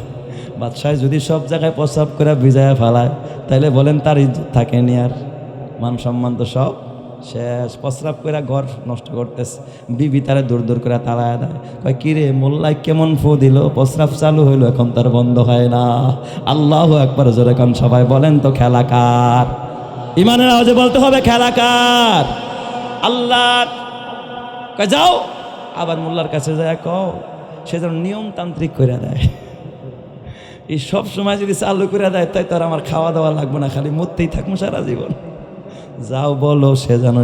বাদশাহ যদি সব জায়গায় প্রস্রাব করে ভিজায়া ফেলায়, তাইলে বলেন তার ইজ্জত থাকেনি আর? মান সম্মান তো সব শেষ। প্রস্রাব করে ঘর নষ্ট করতেছে, বিবি তারে দূর দূর করে তাড়ায় দেয়। কয়, কিরে মোল্লাই কেমন ফু দিল, প্রস্রাব চালু হইলো, এখন তার বন্ধ হয় না। আল্লাহু আকবার, জোরে কান সবাই। বলেন তো খেলা কার? ইমানের আওয়াজে বলতে হবে, খেলা কার? আল্লাহ। কয়, যাও আবার মোল্লার কাছে যায় কও সে যেন নিয়মতান্ত্রিক করে দেয়। এই সব সময় যদি চালু করে দেয় তাই তো আর আমার খাওয়া দাওয়া লাগবে না, খালি মরতেই থাকবো সারা জীবন। যাও বলো সে যেন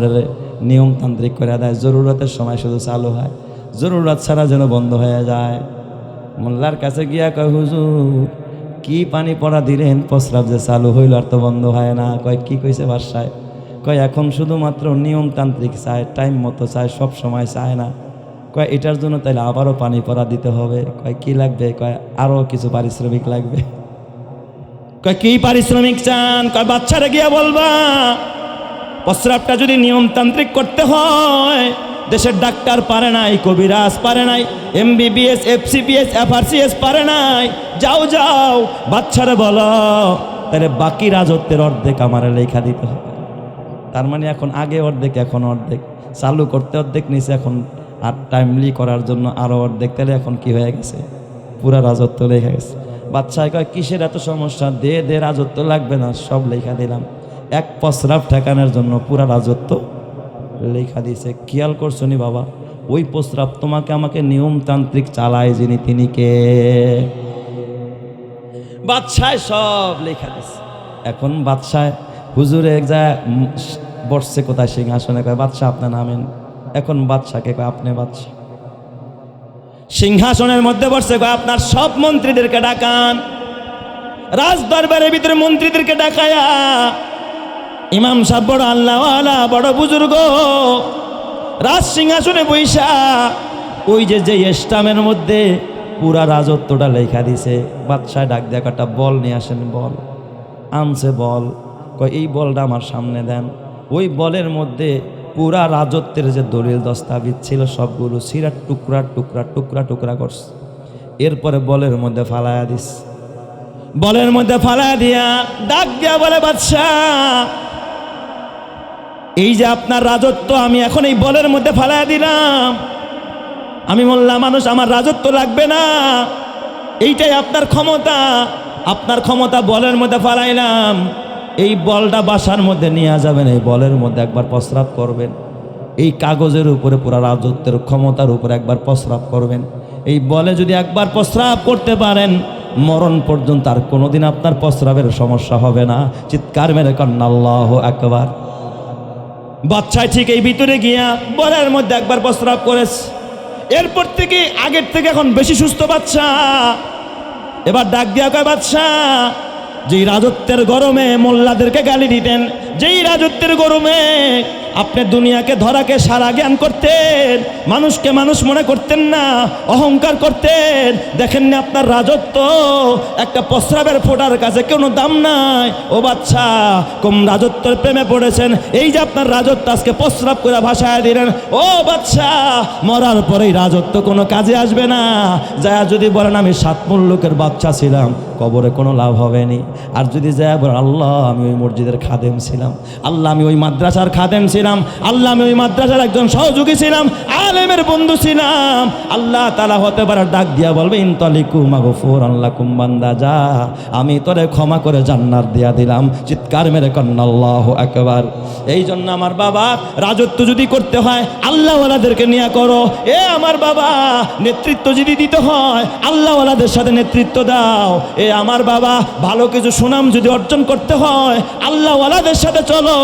নিয়মতান্ত্রিক করে দেয়, জরুরতের সময় শুধু চালু হয়, জরুরত ছাড়া যেন বন্ধ হয়ে যায়। মোল্লার কাছে গিয়া কয় হুজুর কি পানি পড়া দিলেন, প্রস্রাব যে চালু হইল আর তো বন্ধ হয় না। কয় কি কইছে বাসায়? কয় এখন শুধুমাত্র নিয়মতান্ত্রিক চায়, টাইম মতো চায়, সব সময় চায় না। কয় এটার জন্য তাইলে আবারও পানি পড়া দিতে হবে। কয় কি লাগবে? কয় আরও কিছু পারিশ্রমিক লাগবে। কয় কি পারিশ্রমিক চান? কয় বাচ্চারা গিয়া বলবা প্রস্রাবটা যদি নিয়মতান্ত্রিক করতে হয়, দেশের ডাক্তার পারে নাই, কবিরাজ পারে নাই, MBBS FCPS FRCS পারে নাই, যাও যাও বাচ্চারা বলো তাহলে বাকি রাজত্বের অর্ধেক আমার লেখা দিতে হবে। তার মানে এখন আগে অর্ধেক এখন অর্ধেক, চালু করতে অর্ধেক নিচে, এখন আর টাইমলি করার জন্য আরও অর্ধেক, তাহলে এখন কি হয়ে গেছে, পুরা রাজত্ব লেখা গেছে। বাচ্চায় কয় কিসের এত সমস্যা, দে দে রাজত্ব লাগবে না, সব লেখা দিলাম। এক প্রস্রাব ঠেকানোর জন্য পুরা রাজত্ব লেখা দিয়েছে। খেয়াল করছো নি বাবা, ওই প্রস্রাব তোমাকে আমাকে নিয়মতান্ত্রিক চালায় যিনি, তিনি কে? বাদশায় সব লেখা দিছে। এখন বাদশায় হুজুরে এক জায়গায় বসছে কোথায়, সিংহাসনে, কয় বাদশাহ আপনি নামেন। এখন বাদশাকে কয় আপনি বাদশাহ। সিংহাসনের মধ্যে বসছে, কয় আপনার সব মন্ত্রীদেরকে ডাকান। রাজ দরবারের ভিতরে মন্ত্রীদেরকে ডাকায়া ইমাম সাহেব বড় আল্লাহওয়ালা, বড় বুজুর্গ, রাজ সিংহাসনে বৈশা ওই যে স্টামের মধ্যে পুরা রাজত্বটা লেখা দিছে। বাদশাহ ডাক দেয়া একটা বল নিয়ে আসেন। বল আনছে, বল কয় এই বলটা আমার সামনে দেন। ওই বলের মধ্যে পুরা রাজত্বের যে দলিল দস্তাবিজ ছিল সবগুলো সিরা টুকরা টুকরা টুকরা টুকরা করছে। এরপরে বলের মধ্যে ফালায়া দিস। বলের মধ্যে ফালায়া দিয়া ডাক দিয়া বলে বাদশাহ এই যে আপনার রাজত্ব আমি এখন এই বলের মধ্যে ফালায়া দিলাম, আমি মোল্লা মানুষ, আমার রাজত্ব লাগবে না, এইটাই আপনার ক্ষমতা। আপনার ক্ষমতা বলের মধ্যে ফালাইলাম, এই বলটা বাসার মধ্যে নিয়ে যাবেন, এই বলের মধ্যে একবার প্রস্রাব করবেন, এই কাগজের উপরে পুরা রাজত্বের ক্ষমতার উপরে একবার প্রস্রাব করবেন। এই বলে যদি একবার প্রস্রাব করতে পারেন মরণ পর্যন্ত আর কোনোদিন আপনার প্রস্রাবের সমস্যা হবে না। চিৎকার মেরে কন্যা আল্লাহু আকবার। বাচ্চায় ঠিক এই ভিতরে গিয়া বলের মধ্যে একবার প্রস্রাব করেছে। এরপর থেকে আগের থেকে এখন বেশি সুস্থ বাচ্চা। এবার ডাক দিয়া কয় বাদশা যেই রাজত্বের গরমে মোল্লাদেরকে গালি দিতেন, যেই রাজত্বের গরমে আপনি দুনিয়াকে ধরাকে সারা জ্ঞান করতেন, মানুষকে মানুষ মনে করতেন না, অহংকার করতেন, দেখেন না আপনার রাজত্ব একটা প্রস্রাবের ফোঁটার কাছে কোনো দাম নাই। ও বাচ্চা কম রাজত্বের প্রেমে পড়েছেন, এই যে আপনার রাজত্ব আজকে প্রস্রাব করে ভাসায় দিলেন। ও বাচ্চা মরার পরেই রাজত্ব কোনো কাজে আসবে না। যা যদি বলেন আমি 7 মুল্লুকের বাচ্চা ছিলাম, কবরে কোনো লাভ হবে না। আর যদি যায় বলেন আল্লাহ আমি ওই মসজিদের খাদেম ছিলাম, আল্লাহ আমি ওই মাদ্রাসার খাদেম ছিলাম, আল্লাহ আমি ওই মাদ্রাসার একজন সহযোগী ছিলাম, আলেমের বন্ধু ছিলাম, আল্লাহ তাআলা হতে পারে ডাক দিয়া বলবে ইনতালিকু মাগফুরান লাকুম, বান্দা যা আমি তোরে ক্ষমা করে জান্নাত দিয়া দিলাম। চিৎকার মেরে কন্না আল্লাহু আকবার। এই জন্য আমার বাবা রাজত্ব যদি করতে হয় আল্লাহওয়ালাদেরকে নিয়ে করো। এ আমার বাবা নেতৃত্ব যদি দিতে হয় আল্লাহওয়ালাদের সাথে নেতৃত্ব দাও। এ আমার বাবা ভালো কিছু সুনাম যদি অর্জন করতে হয় আল্লাহওয়ালাদের সাথে চলো।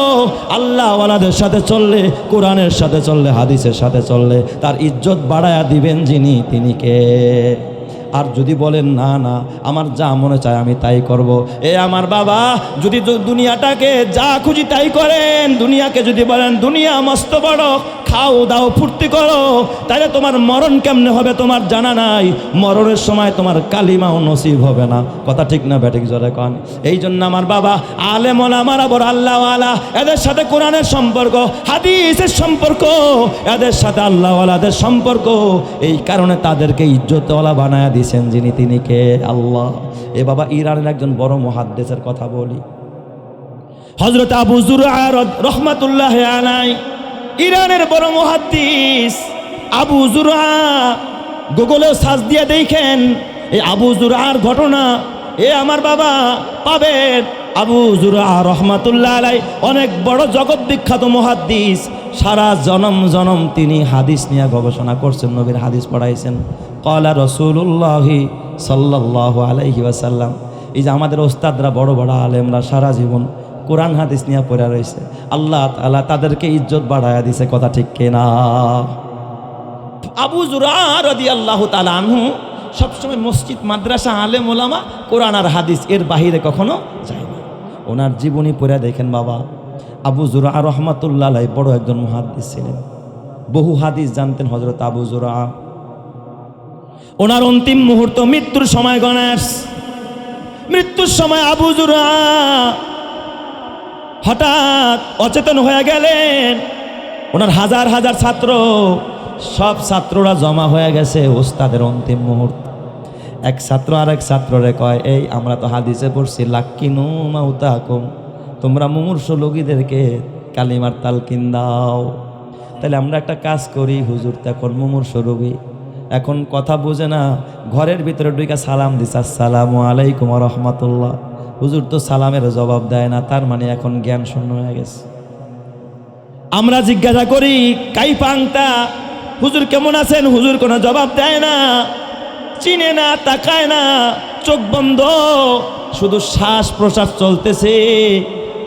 আল্লাহওয়ালাদের সাথে চললে, কোরআনের সাথে চললে, হাদিসের সাথে চললে তার ইজ্জত বাড়ায়া দিবেন যিনি, তিনি কে? আর যদি বলেন না না আমার যা মনে চায় আমি তাই করব, এ আমার বাবা যদি দুনিয়াটাকে যা খুঁজি তাই করেন, দুনিয়াকে যদি বলেন দুনিয়া মস্ত বড়, খাও দাও ফুর্তি করো, তাহলে তোমার মরণ কেমনে হবে তোমার জানা নাই। মরণের সময় তোমার কালিমাও নসিব হবে না। কথা ঠিক না ব্যাটিক জোরে কন? এই জন্য আমার বাবা আলেম ওলামারা বড় আল্লাহওয়ালা, এদের সাথে কোরআনের সম্পর্ক, হাদিসের সম্পর্ক, এদের সাথে আল্লাহওয়ালাদের সম্পর্ক, এই কারণে তাদেরকে ইজ্জতওয়ালা বানায়া দিয়েছেন যিনি, তিনি কে? আল্লাহ। এ বাবা ইরানের একজন বড় মুহাদ্দিসের কথা বলি, হযরত আবু যুরআ রাহমাতুল্লাহি আলাইহি, ইরানের বড় মুহাদ্দিস আবু যুরআ। গুগলেও সার্চ দিয়ে দেখেন এই আবু যুরআর ঘটনা। এ আমার বাবা পাবেন আবু যুরআ রাহমাতুল্লাহি আলাইহি অনেক বড় জগৎ বিখ্যাত মুহাদ্দিস। সারা জনম জনম তিনি হাদিস নিয়ে গবেষণা করছেন, নবীর হাদিস পড়াইছেন। ক্বালা রাসূলুল্লাহি সাল্লাল্লাহু আলাইহি ওয়াসাল্লাম। এই যে আমাদের ওস্তাদরা বড় বড় আলেমরা সারা জীবন কোরআন হাদিস নিয়ে পড়ে রয়েছে, আল্লাহ তাআলা তাদেরকে ইজ্জত বাড়ায়া দিছে, কথা ঠিক কিনা? আবু যুরা রাদিয়াল্লাহু তাআলা আনহু সবসময় মসজিদ, মাদ্রাসা, আলেম ওলামা, কোরআন আর হাদিস এর বাহিরে কখনো যায় না। ওনার জীবনী পড়ে দেখেন বাবা, আবু যুরা রহমাতুল্লাহ আলাইহি বড় একজন মুহাদ্দিস ছিলেন, বহু হাদিস জানতেন হযরত আবু যুরা। ওনার অন্তিম মুহূর্ত, মৃত্যুর সময় গণেশ, মৃত্যুর সময় আবু যুরা হঠাৎ অচেতন হয়ে গেলেন। ওনার হাজার হাজার ছাত্র, সব ছাত্ররা জমা হয়ে গেছে ওস্তাদের অন্তিম মুহূর্ত। এক ছাত্র আর এক ছাত্ররে কয়, এই আমরা তো হাদিসে পড়ছি লাক্কিনু মাউতাকুম, তোমরা মুমূর্ষু লোকীদেরকে কালিমার তালকিন দাও। তাহলে আমরা একটা কাজ করি, হুজুর তো এখন মুমূর্ষু রোগী, এখন কথা বুঝে না, ঘরের ভিতরে ঢুকে সালাম দিছে, আসসালামু আলাইকুম ওয়া রাহমাতুল্লাহ। হুজুর তো সালামের জবাব দেয় না, তার মানে এখন জ্ঞান শূন্য হয়ে গেছে। আমরা জিজ্ঞাসা করি কাইফাংতা, হুজুর কেমন আছেন, হুজুর কোনো জবাব দেয় না, চিনে না, তাকায় না, চোখ বন্ধ, শুধু শ্বাস প্রশ্বাস চলতেছে,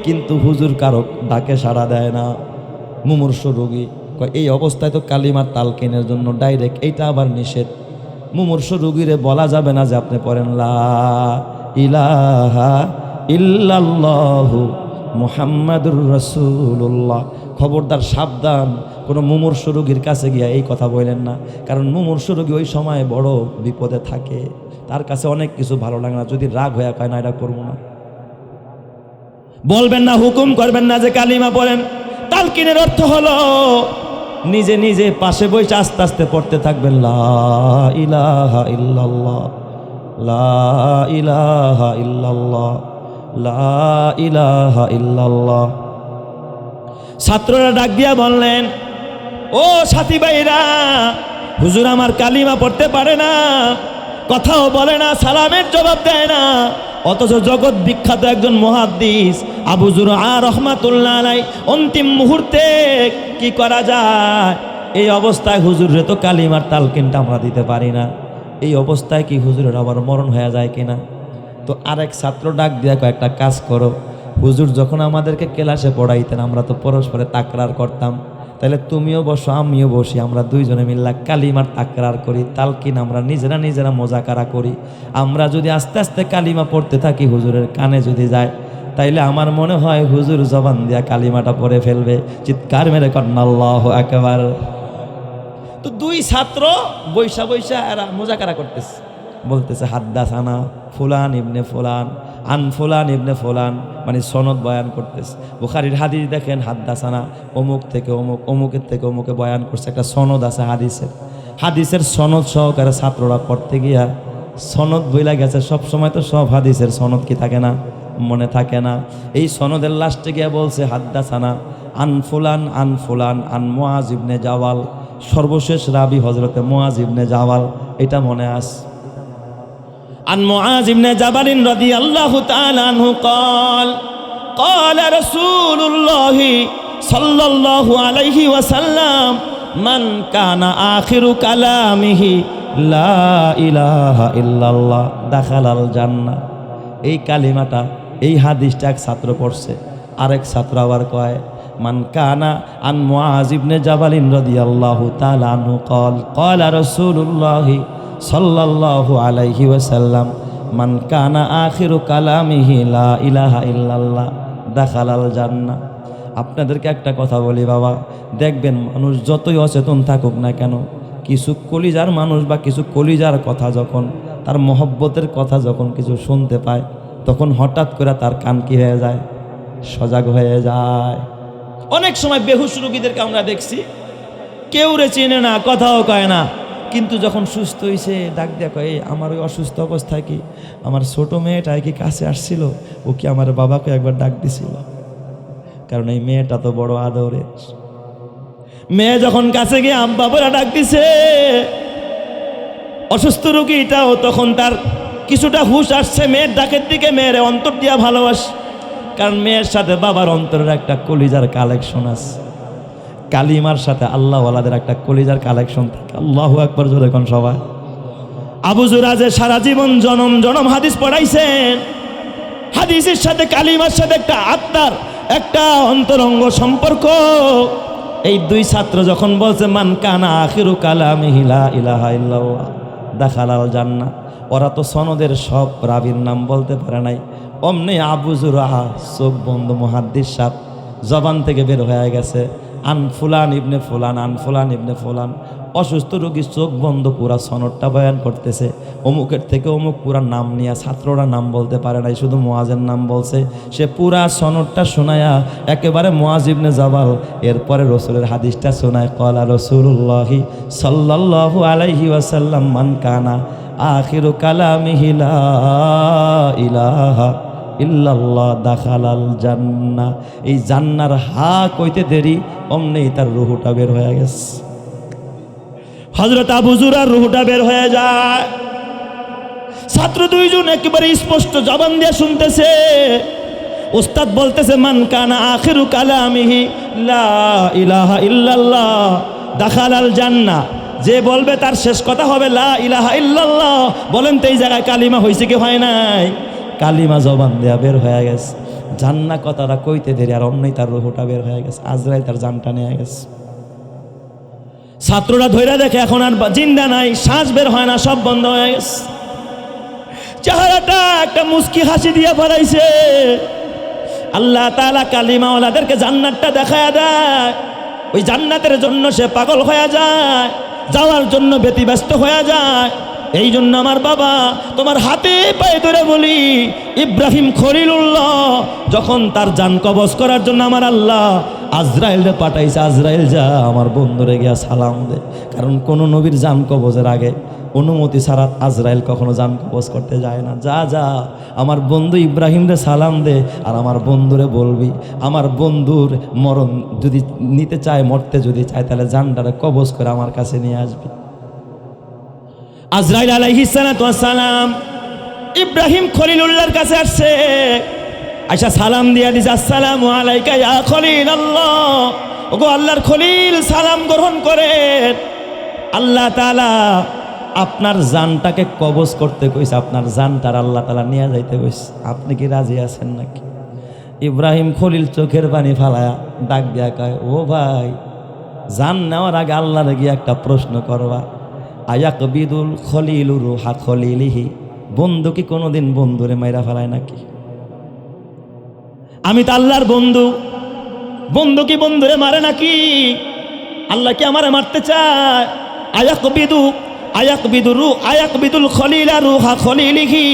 কিন্তু হুজুর কারো ডাকে সাড়া দেয় না। মুমূর্ষু রোগী। এই অবস্থায় তো কালিমার তালকিনের জন্য ডাইরেক্ট, এইটা আবার নিষেধ। মুমূর্ষু রোগীরে বলা যাবে না যে আপনি পড়েন লা ইলাহা ইল্লাল্লাহু মুহাম্মাদুর রাসূলুল্লাহ। খবরদার, সাবধান, কোনো মুমূর্ষু রোগীর কাছে গিয়া এই কথা বলেন না, কারণ মুমূর্ষু রোগী ওই সময় বড় বিপদে থাকে, তার কাছে অনেক কিছু ভালো লাগে না, যদি রাগ হয়ে কয় না এটা করবো না, বলবেন না, হুকুম করবেন না যে কালিমা পড়েন। তালকিনের অর্থ হলো নিজে নিজে পাশে বসে আস্তে আস্তে পড়তে থাকবেন, লা ইলাহা ইল্লাল্লাহ, লা ইলাহা ইল্লাল্লাহ, লা ইলাহা ইল্লাল্লাহ। ছাত্ররা ডাক দিয়া বললেন, ও সাথী ভাইরা, হুজুর আমার কালিমা পড়তে পারে না, কথাও বলে না, সালামের জবাব দেয় না, অথচ জগৎ বিখ্যাত একজন মুহাদ্দিস আবু যুরা রহমাতুল্লাহ আলাইহি অন্তিম মুহূর্তে কি করা যায়? এই অবস্থায় হুজুরের তো কালিমার তালকিনটা আমরা দিতে পারি না, এই অবস্থায় কি হুজুরের আবার মরণ হয়ে যায় কিনা? তো আরেক ছাত্র ডাক দিয়া কয়েকটা কাজ করো, হুজুর যখন আমাদেরকে ক্লাসে পড়াইতেন আমরা তো পরস্পরে তাকরার করতাম, তাহলে তুমিও বসো আমিও বসি, আমরা দুইজনে মিল্লা কালিমার তাকরার করি, তালকিন আমরা নিজেরা নিজেরা মোজাকারা করি। আমরা যদি আস্তে আস্তে কালিমা পড়তে থাকি, হুজুরের কানে যদি যায়, তাইলে আমার মনে হয় হুজুর জবান দিয়া কালিমাটা পড়ে ফেলবে। চিৎকার মেরে কন্না আল্লাহু আকবার। তো দুই ছাত্র বৈশা বৈশা এরা মোজাকারা করতেছে, বলতেছে হাদ্দাসানা ফুলান ইবনে ফুলান আন ফুলান ইবনে ফুলান, মানে সনদ বয়ান করতেছে। বুখারীর হাদিস দেখেন, হাদ্দাসানা অমুক থেকে অমুক, অমুকের থেকে অমুকে বয়ান করছে, একটা সনদ আছে হাদিসের সনদ সহকারে ছাত্ররা পড়তে গিয়া সনদ বইলা গেছে। সব সময় তো সব হাদিসের সনদ কি থাকে না, মনে থাকে না। এই সনদের লাস্টে গিয়া বলছে হাদ্দাসানা আন ফুলান আন ফুলান আন মুআজ ইবনে জাওয়াল, সর্বশেষ রাবি হযরতে মুআজ ইবনে জাওয়াল, এটা মনে আছে। عن معاذ بن جبل رضي الله تعالى عنه قال قال رسول الله صلى الله عليه وسلم من كان آخر كلامه لا إله إلا الله دخل الجنة। এই কালিমাটা, এই হাদিসটা এক ছাত্র পড়ছে, আরেক ছাত্র আবার কয় মান কানা আন মুআজ ইবনে জাবাল রাদিয়াল্লাহু তাআলা আনহু قال قال رسول الله সাল্লাল্লাহু আলাইহি ওয়াসাল্লাম মান কানা আখিরু কালামিহি লা ইলাহা ইল্লাল্লাহ দাখালাল জান্নাহ। আপনাদেরকে একটা কথা বলি বাবা, দেখবেন মানুষ যতই অচেতন থাকুক না কেন, কিছু কলিজার মানুষ বা কিছু কলিজার কথা যখন, তার মহব্বতের কথা যখন কিছু শুনতে পায়, তখন হঠাৎ করে তার কান কি হয়ে যায়, সজাগ হয়ে যায়। অনেক সময় বেহুশ রোগীদেরকে আমরা দেখছি, কেউ রে চিনে না, কথাও কয় না, কিন্তু যখন সুস্থ হয়েছে ডাক দিয়া কয়, আমার ওই অসুস্থ অবস্থায় কি আমার ছোট মেয়েটাই কি কাছে আসছিল, ও কি আমার বাবাকে একবার ডাক দিছিল, কারণ এই মেয়েটা তো বড় আদরের। মেয়ে যখন কাছে গিয়ে আব্বা বলে ডাক দিছে, অসুস্থ রোগীটাও তখন তার কিছুটা হুঁশ আসছে মেয়ের ডাকের দিকে, মেয়ের অন্তর দিয়া ভালোবাসে, কারণ মেয়ের সাথে বাবার অন্তরের একটা কলিজার কালেকশন আছে। কালিমার সাথে আল্লাহওয়ালাদের একটা কলিজার কালেকশন থাকে। আল্লাহু আকবার জোরে কোন সবাই। আবু জুরাজে সারা জীবন জনম জনম হাদিস পড়াইছেন। হাদিসের সাথে কালিমার সাথে একটা আত্মার একটা অন্তরঙ্গ সম্পর্ক। এই দুই ছাত্র যখন বলছে মান কানা আখিরু কালামিহি লা ইলাহা ইল্লাল্লাহ দাখালাল জান্নাহ, ওরা তো সনদের সব রাবির নাম বলতে পারে নাই। অমনি আবু জুরাহা চোখ বন্ধ, মুহাদ্দিস সাহেব জবান থেকে বের হয়ে গেছে আন ফুলান ইবনে ফুলান, আন ফুলান ইবনে ফুলান। অসুস্থ রোগী চোখ বন্ধ পুরা সনদটা বয়ান করতেছে, অমুকের থেকে অমুক পুরা নাম নিয়ে। ছাত্ররা নাম বলতে পারে নাই, শুধু মুয়াজের নাম বলছে। সে পুরা সনদটা শোনায়া একেবারে মুয়াজ ইবনে জাবাল এরপরে রসুলের হাদিসটা শোনায়। ক্বালা রাসূলুল্লাহি সাল্লাল্লাহু আলাইহি ওয়াসাল্লাম মান কানা আখিরু কালামিহি লা ইলাহা ইল্লাল্লাহ দাখালাল জান্নাহ। এই জান্নার হা কইতে দেরি অমনি তার রুহুটা বের হয়ে গেছে। হযরত আবু জুরার রুহুটা বের হয়ে যায়। ছাত্র দুইজন একেবারে স্পষ্ট জবান দিয়ে শুনতেছে। উস্তাদ বলতেছে মান কানা আখিরু কালামিহি লা ইলাহা ইল্লাল্লাহ দাখালাল জান্নাহ। যে বলবে তার শেষ কথা হবে লা ইলাহা ইল্লাল্লাহ। বলেন তো এই জায়গায় কালিমা হয়েছে কি হয় নাই? কালিমা জবান দেয়া বের হয়ে গেছে। জান্নাহ কথাটা কইতে দেরি আর অমনি তার রুহুটা বের হয়ে গেছে। আজরাইল তার জানটা নিয়ে গেছে। ছাত্ররা ধৈর্য দেখে এখন আর জিন্দা নাই, শ্বাস বের হয় না, সব বন্ধ হয়ে গেছে। চেহারাটা একটা মুস্কি হাসি দিয়ে ফেলাইছে। আল্লাহ তাআলা কালিমাওয়ালাদেরকে জান্নাতটা দেখায়া দেয়। ওই জান্নাতের জন্য সে পাগল হয়ে যায়, যাওয়ার জন্য ব্যতিব্যস্ত হয়ে যায়। এই জন্য আমার বাবা তোমার হাতে পায়ে ধরে বলি, ইব্রাহিম খলিলুল্লাহ যখন তার জান কবজ করার জন্য আমার আল্লাহ আজরাইলরে পাঠাইছে, আজরাইল যা আমার বন্ধুরে গিয়া সালাম দে। কারণ কোন নবীর জান কবজের আগে অনুমতি ছাড়া আজরাইল কখনো জান কবজ করতে যায় না। যা যা আমার বন্ধু ইব্রাহিমরে সালাম দে, আর আমার বন্ধুরে বলবি আমার বন্ধুর মরণ যদি নিতে চায়, মরতে যদি চায়, তাহলে জানটারে কবজ করে আমার কাছে নিয়ে আসবি। আজরাইল আলাইহিস সালাতু ওয়াস সালাম ইব্রাহিম খলিলুল্লাহর কাছে আসছে। আয়সা সালাম দিয়া দিছে, আসসালামু আলাইকা ইয়া খলিলাল্লাহ। ওগো আল্লাহর খলিল, সালাম গ্রহণ করেন। আল্লাহ তাআলা আপনার জানটাকে কবজ করতে কইছে, আপনার জানটার আল্লাহ তাআলা নিয়ে যাইতে কইছে। আপনি কি রাজি আছেন নাকি? ইব্রাহিম খলিল চোখের পানি ফালায়া ডাক দিয়া কয়, ও ভাই, জান নেওয়ার আগে আল্লাহরে গিয়ে একটা প্রশ্ন করবা, আয়াকবিদুল খলিলু রুহা খলিলিহি। বন্ধু কি কোনোদিন বন্ধুরে মাইরা ফেলায় নাকি? আমি তো আল্লাহর বন্ধু, বন্ধু কি বন্ধুরে মারে নাকি? আল্লাহ কি আমারে মারতে চায়? আয়াকবিদুল খলিলা রুহা খলিলিহি।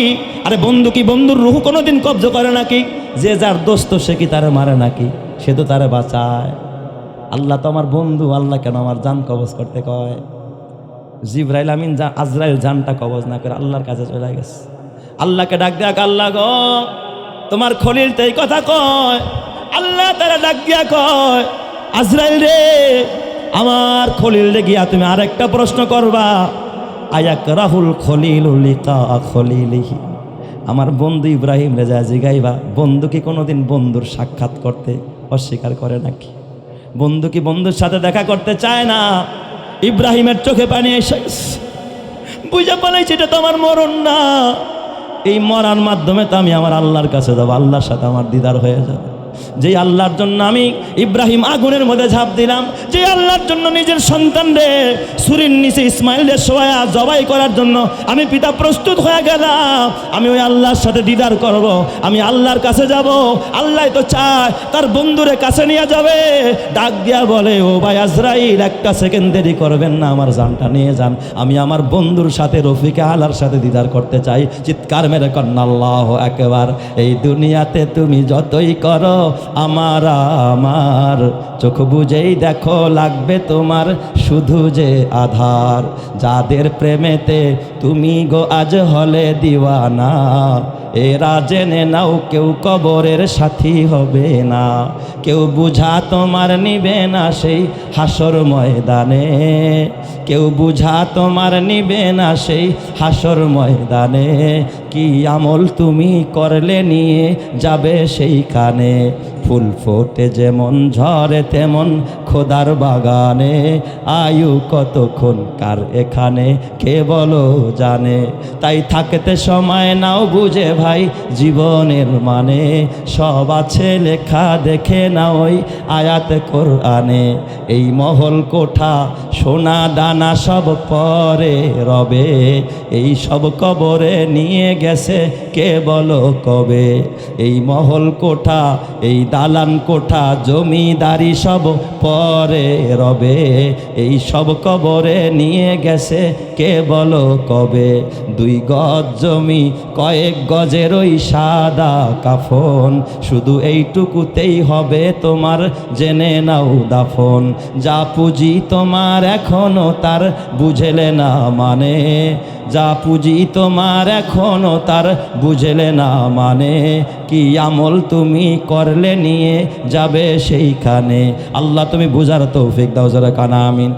আরে বন্ধু কি বন্ধুর রুহ কোনোদিন কব্জ করে নাকি? যে যার দোস্ত সে কি তারে মারে নাকি? সে তো তারে বাঁচায়। আল্লাহ তো আমার বন্ধু, আল্লাহ কেন আমার জান কবজ করতে কয়? জিবরাইল আমিন আজরাইল জানটা কবজ না করে আল্লাহর কাছে চলে গেছে। আল্লাহকে ডাক দেয়া, আল্লাহ গো তোমার খলিল তো এই কথা কয়। আল্লাহ তারা ডাক দিয়া কয়, আজরাইল রে, আমার খলিল রে গিয়া তুমি আরেকটা প্রশ্ন করবা, আয়াকরাহুল খলিলু লিকা খলিলিহি। আমার বন্ধু ইব্রাহিম রে যা জিগাইবা, বন্ধু কি কোনোদিন বন্ধুর সাক্ষাৎ করতে অস্বীকার করে নাকি? বন্ধু কি বন্ধুর সাথে দেখা করতে চায় না? ইব্রাহিমের চোখে পানি এসে বুঝে পালাইছে এটা তো আমার মরণ না। এই মরার মাধ্যমে তো আমি আমার আল্লাহর কাছে যাবো, আল্লাহর সাথে আমার দিদার হয়ে যাবে। যে আল্লাহর জন্য আমি ইব্রাহিম আগুনের মধ্যে ঝাঁপ দিলাম, যে আল্লাহর জন্য নিজের সন্তান রে ছুরির নিচে ইসমাইল শোয়া জবাই করার জন্য আমি পিতা প্রস্তুত হয়ে গেলাম, আমি ওই আল্লাহর সাথে দিদার করব, আমি আল্লাহর কাছে যাব। আল্লাহ তো চায় তার বন্ধুরে কাছে নিয়ে যাবে। ডাক দিয়া বলে, ও ভাই আজরাইল, একটা সেকেন্ড দেরি করবেন না, আমার জানটা নিয়ে যান। আমি আমার বন্ধুর সাথে রফিকে আলার সাথে দিদার করতে চাই। চিৎকার মেরে কন্যা আল্লাহু আকবার। এই দুনিয়াতে তুমি যতই করো আমার আমার চোখ বুঝেই দেখো লাগবে তোমার শুধু যে আধার। যাদের প্রেমেতে তুমি গো আজ হলে দিওয়ানা, এরা জেনে নাও কেউ কবরের সাথী হবে না। কেউ বুঝা তোমার নিবে না সেই হাসর ময়দানে, কেউ বুঝা তোমার নিবে না সেই হাসর ময়দানে। কি আমল তুমি করলে নিয়ে যাবে সেইখানে। ফুল ফোটে যেমন ঝরে তেমন খোদার বাগানে, আয়ু কতক্ষণ কার এখানে কে বলো জানে। তাই থাকতে সময় নাও বুঝে ভাই জীবনের মানে, সব আছে লেখা দেখে না ওই আয়াত কোরআনে। এই মহল কোঠা সোনা দানা সব পরে রবে, এই সব কবরে নিয়ে গেছে কে বলো কবে। এই মহল কোঠা এই দালান কোঠা জমিদারি সব পরে রবে, এই সব কবরে নিয়ে গেছে কে বলো কবে। 2 গজ জমি কয়েক গজের ওই সাদা কাফন, শুধু এইটুকুতেই হবে তোমার জেনে নাও দাফন। যা পুঁজি তোমার এখনো তার বুঝলে না মানে, যা পুঁজি তোমার এখনো তার বুঝলে না মানে, কি আমল তুমি করলে নিয়ে যাবে সেইখানে। আল্লাহ তুমি বুঝার তৌফিক দাও, যারা কানা আমিন।